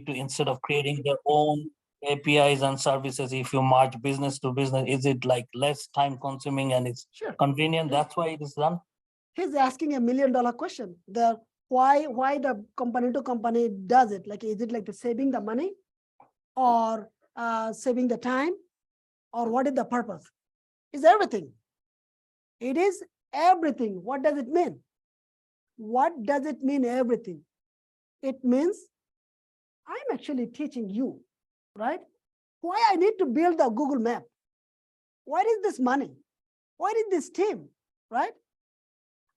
to, instead of creating their own APIs and services, if you merge business to business, is it like less time consuming and it's convenient? That's why it is done. He's asking $1 million question. The why the company to company does it? Like, is it like the saving the money, or saving the time, or what is the purpose? It's everything. It is everything. What does it mean? What does it mean, everything? It means I'm actually teaching you, right? Why I need to build the Google map? Why is this money? Why is this team, right?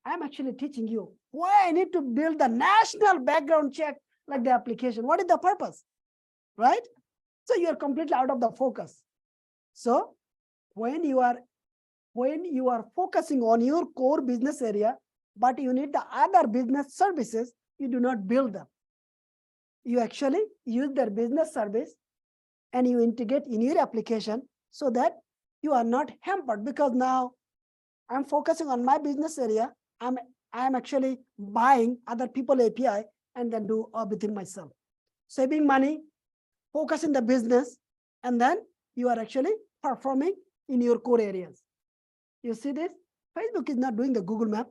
I'm actually teaching you why I need to build the national background check like the application. What is the purpose, right? So you're completely out of the focus. So when you are focusing on your core business area, but you need the other business services, you do not build them. You actually use their business service and you integrate in your application so that you are not hampered, because now I'm focusing on my business area. I'm actually buying other people API and then do everything myself. Saving money, focus in the business, and then you are actually performing in your core areas. You see this? Facebook is not doing the Google map.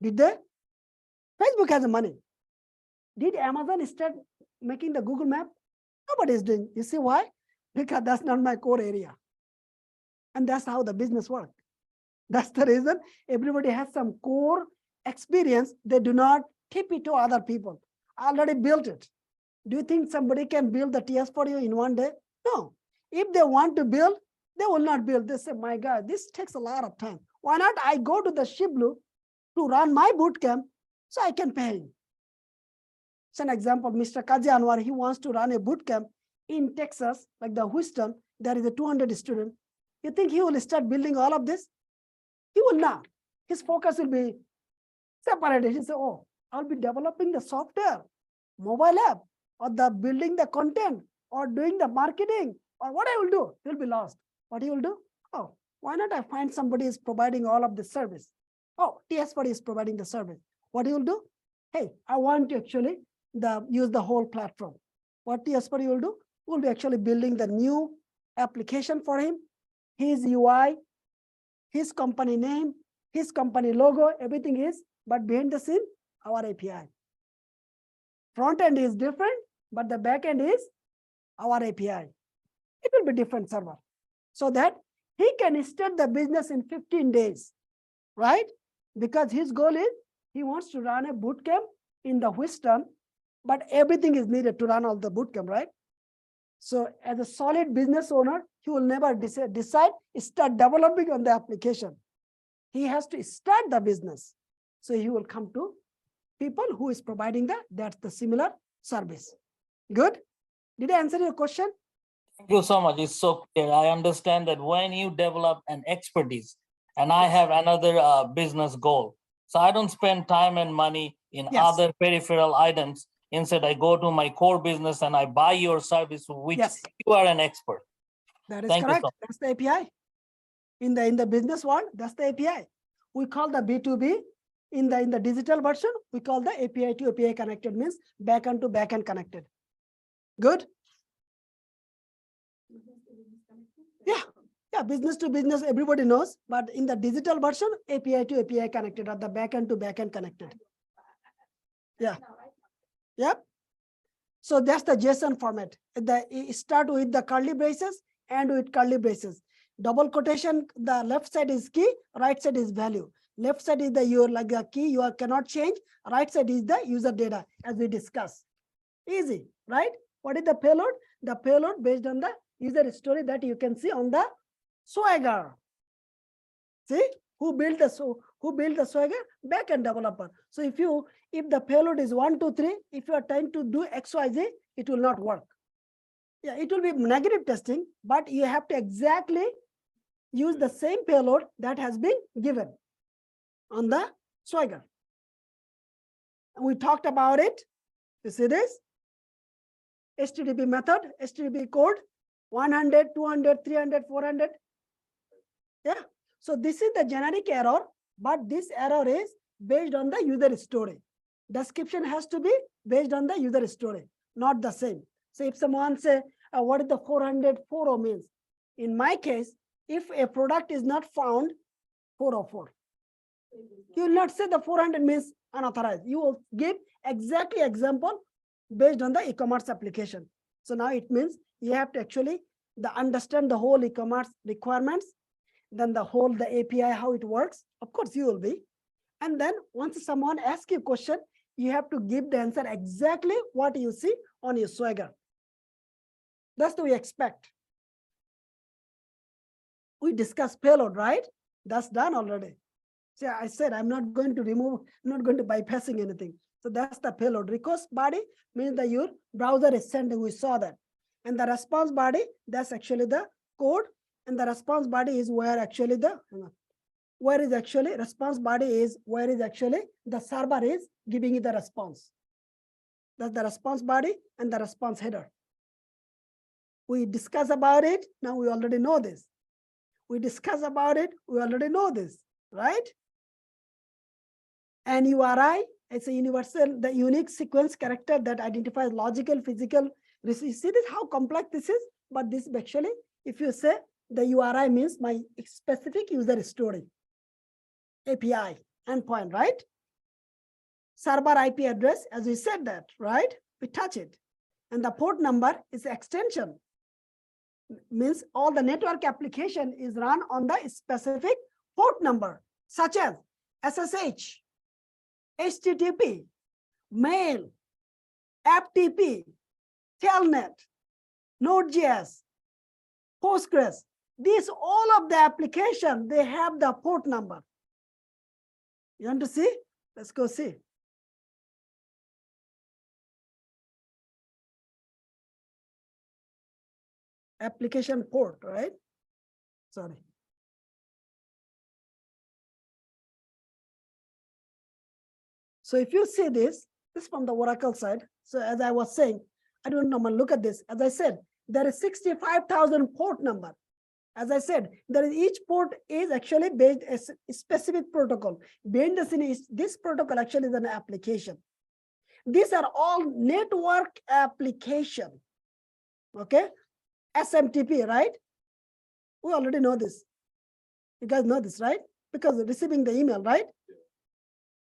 Did they? Facebook has the money. Did Amazon start making the Google map? Nobody is doing. You see why? Because that's not my core area. And that's how the business works. That's the reason everybody has some core experience. They do not tip it to other people. I already built it. Do you think somebody can build the TS for you in one day? No. If they want to build, they will not build. They say, my God, this takes a lot of time. Why not I go to the Shiblu to run my bootcamp so I can pay him? It's an example. Mr. Kazi Anwar, he wants to run a bootcamp in Texas, like the Houston. There is a 200 student. You think he will start building all of this? He will not. His focus will be separated. He say, oh, I'll be developing the software, mobile app, or the building the content, or doing the marketing, or what I will do. He'll be lost. What he will do? Oh, why not I find somebody is providing all of the service? Oh, TS40 is providing the service. What he will do? Hey, I want to actually use the whole platform. What TS40 will do? We'll be actually building the new application for him, his UI, his company name, his company logo, everything is, but behind the scene, our API. Front end is different, but the back end is our API. It will be different server, so that he can start the business in 15 days, right? Because his goal is he wants to run a bootcamp in the Houston, but everything is needed to run all the bootcamp, right? So as a solid business owner, he will never decide start developing on the application. He has to start the business. So he will come to people who is providing that's the similar service. Good? Did I answer your question? Thank you so much. It's so clear. I understand that when you develop an expertise, and I have another business goal, so I don't spend time and money in other peripheral items. Instead, I go to my core business and I buy your service, which you are an expert. That is correct. That's the API. In the business world, that's the API. We call the B2B. In the digital version, we call the API to API connected, means backend to backend connected. Good? Yeah, business to business, everybody knows. But in the digital version, API to API connected, or the backend to backend connected. Yeah. Yep. So that's the JSON format. It start with the curly braces, and with curly braces. Double quotation, the left side is key, right side is value. Left side is your like a key you cannot change. Right side is the user data, as we discussed. Easy, right? What is the payload? The payload based on the user story that you can see on the Swagger. See who built the Swagger? Backend developer. So if the payload is 1, 2, 3, if you are trying to do XYZ, it will not work. Yeah, it will be negative testing, but you have to exactly use the same payload that has been given on the Swagger. We talked about it. You see this? HTTP method, HTTP code, 100, 200, 300, 400. Yeah. So this is the generic error, but this error is based on the user story. Description has to be based on the user story. not the same. So if someone say, what is the 404 means? In my case, if a product is not found, 404. You will not say the 400 means unauthorized. You will give exactly example based on the e-commerce application. So now it means you have to actually understand the whole e-commerce requirements, then the API, how it works. Of course, you will be. And then once someone asks you a question, you have to give the answer exactly what you see on your Swagger. That's what we expect. We discussed payload, right? That's done already. So I said, I'm not going to remove, I'm not going to bypassing anything. So that's the payload. Request body means that your browser is sending, we saw that. And the response body, that's actually the code. And the response body is where actually response body is where is actually the server is giving you the response. That's the response body and the response header. We discuss about it, now we already know this. We discuss about it, we already know this, right? And URI, it's a universal, the unique sequence character that identifies logical, physical. You see this, how complex this is? But this actually, if you say the URI means my specific user story, API, endpoint, right? Server IP address, as we said that, right? We touch it. And the port number is extension. Means all the network application is run on the specific port number, such as SSH, HTTP, mail, FTP, Telnet, Node.js, Postgres. These all of the application, they have the port number. You want to see? Let's go see. Application port, right? Sorry. So if you see this from the Oracle side. So as I was saying, I don't know, look at this. As I said, there is 65,000 port number. As I said, there is each port is actually based a specific protocol. Behind the scene is this protocol actually is an application. These are all network application. Okay, SMTP, right? We already know this. You guys know this, right? Because receiving the email, right?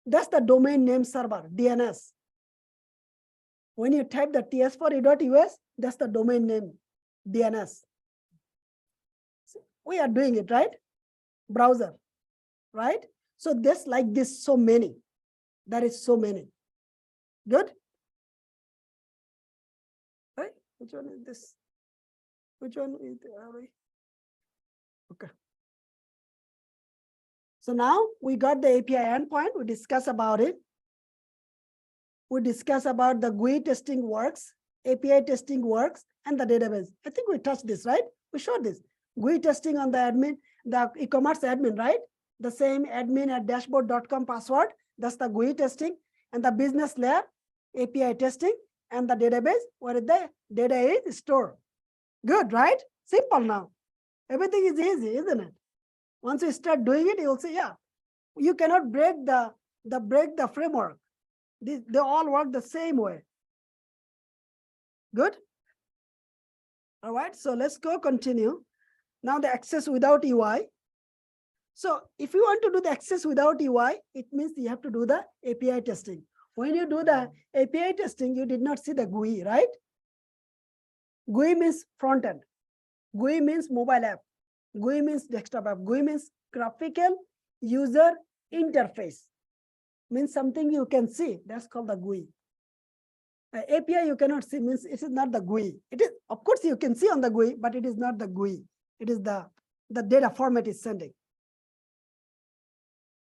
That's the domain name server, DNS. When you type the ts4u.us, that's the domain name, DNS. We are doing it, right? Browser, right? So this like this, so many. There is so many. Good? Right? Which one is this? Which one is okay. So now we got the API endpoint. We discuss about it. We discuss about the GUI testing works, API testing works, and the database. I think we touched this, right? We showed this. GUI testing on the admin, the e-commerce admin, right? The same admin at dashboard.com password. That's the GUI testing. And the business layer, API testing, and the database where the data is stored. Good, right? Simple now. Everything is easy, isn't it? Once you start doing it, you'll see, yeah, you cannot break the framework. They all work the same way. Good? All right, so let's go continue. Now the access without UI. So if you want to do the access without UI, it means you have to do the API testing. When you do the API testing, you did not see the GUI, right? GUI means front end. GUI means mobile app. GUI means desktop app. GUI means graphical user interface. Means something you can see. That's called the GUI. API you cannot see, means it is not the GUI. It is, of course, you can see on the GUI, but it is not the GUI. It is the data format is sending.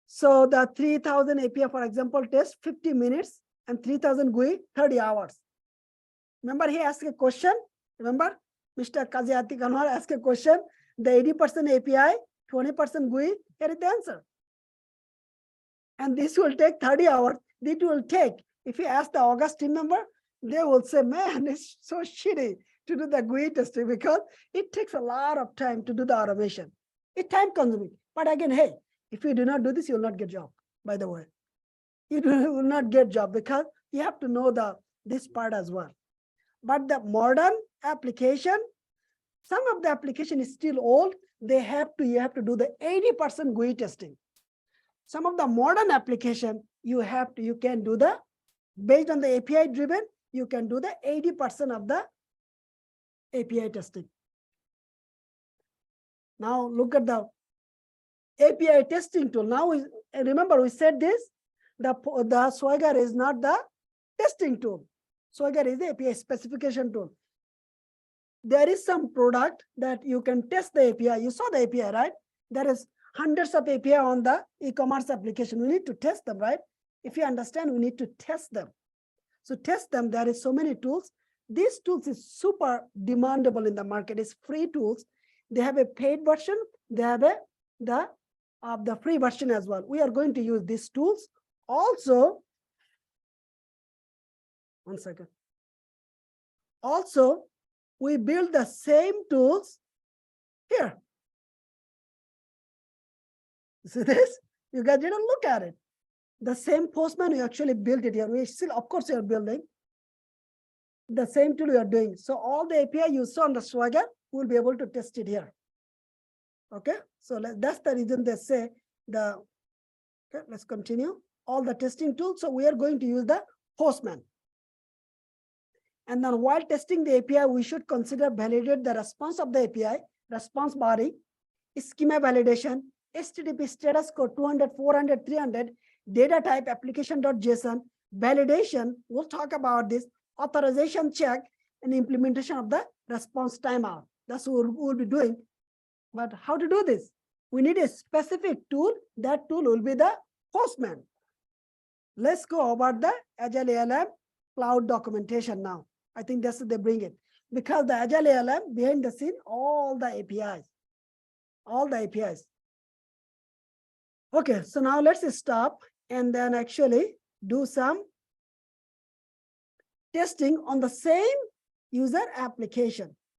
So the 3000 API, for example, test 50 minutes and 3000 GUI 30 hours. Remember, he asked a question. Remember, Mr. Kaziati Kanwar asked a question. The 80% API, 20% GUI. Here is the answer. And this will take 30 hours. It will take, if you ask the August team member, they will say, man, it's so shitty to do the GUI testing because it takes a lot of time to do the automation. It's time consuming. But again, hey, if you do not do this, you will not get job, by the way. You will not get job because you have to know this part as well. But the modern application, some of the application is still old. You have to do the 80% GUI testing. Some of the modern application, you can do the, based on the API driven, you can do the 80% of the API testing. Now look at the API testing tool. Now, remember we said this, the Swagger is not the testing tool. Swagger is the API specification tool. There is some product that you can test the API. You saw the API, right? There is hundreds of API on the e-commerce application. We need to test them, right? If you understand, we need to test them. So test them, there is so many tools. These tools is super demandable in the market. It's free tools. They have a paid version. They have the free version as well. We are going to use these tools. Also, one second. Also, we build the same tools here. See this? You guys didn't look at it. The same Postman, we actually built it here. We still, of course, we are building the same tool we are doing. So all the API you saw on the Swagger, we'll be able to test it here. Okay, so that's the reason they say the, okay, let's continue. All the testing tools. So we are going to use the Postman. And then while testing the API, we should consider validate the response of the API, response body, schema validation, HTTP status code 200, 400, 300, data type application.json, validation, we'll talk about this, authorization check, and implementation of the response timeout. That's what we'll be doing. But how to do this? We need a specific tool. That tool will be the Postman. Let's go over the Agile LM cloud documentation now. I think that's what they bring it. Because the Agile LM, behind the scene, all the APIs. All the APIs. Okay, so now let's stop and then actually do some testing on the same user application.